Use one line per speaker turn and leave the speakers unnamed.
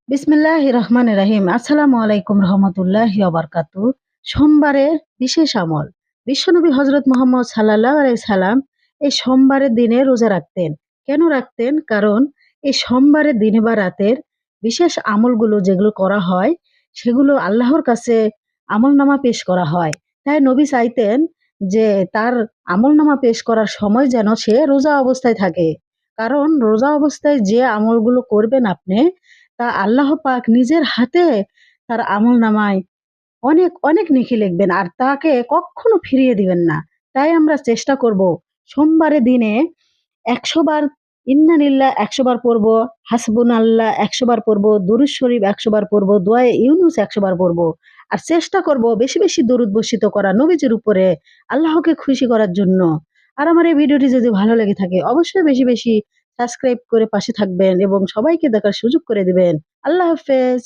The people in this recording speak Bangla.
বিসমিল্লাহির রহমানির রহিম। আসসালামু আলাইকুম রহমতুল্লাহি ওয়া বারাকাতুহু। সোমবারের বিশেষ আমল। বিশ্বনবী হযরত মুহাম্মদ সাল্লাল্লাহু আলাইহি সাল্লাম এই সোমবারের দিনে রোজা রাখতেন। কেন রাখতেন? কারণ এই সোমবারের দিনে বা রাতের বিশেষ আমলগুলো যেগুলো করা হয়, সেগুলো আল্লাহর কাছে আমলনামা পেশ করা হয়। তাই নবী চাইতেন যে তার আমলনামা পেশ করার সময় যেন সে রোজা অবস্থায় থাকে। কারণ রোজা অবস্থায় যে আমলগুলো করবেন আপনি, তা আল্লাহ পাক নিজের হাতে তার আমলনামায় অনেক, অনেক নেকি লিখবেন আর তাকে কক্ষনো ফিরিয়ে দিবেন না। তাই আমরা চেষ্টা করব সোমবারের দিনে ১০০ বার ইন্না লিল্লাহ ১০০ বার পড়ব, হাসবুনাল্লাহ ১০০ বার পড়ব, দুরূদ শরীফ ১০০ বার পড়ব, দোয়ায়ে ইউনুস ১০০ বার পড়ব। আর চেষ্টা করব বেশি, বেশি দরুদ বর্ষিত করা নবীজির উপরে আল্লাহকে খুশি করার জন্য। আর আমার এই ভিডিওটি যদি ভালো লেগে থাকে অবশ্যই বেশি, বেশি সাবস্ক্রাইব করে পাশে থাকবেন এবং সবাইকে দেখার সুযোগ করে দিবেন। আল্লাহ হাফেজ।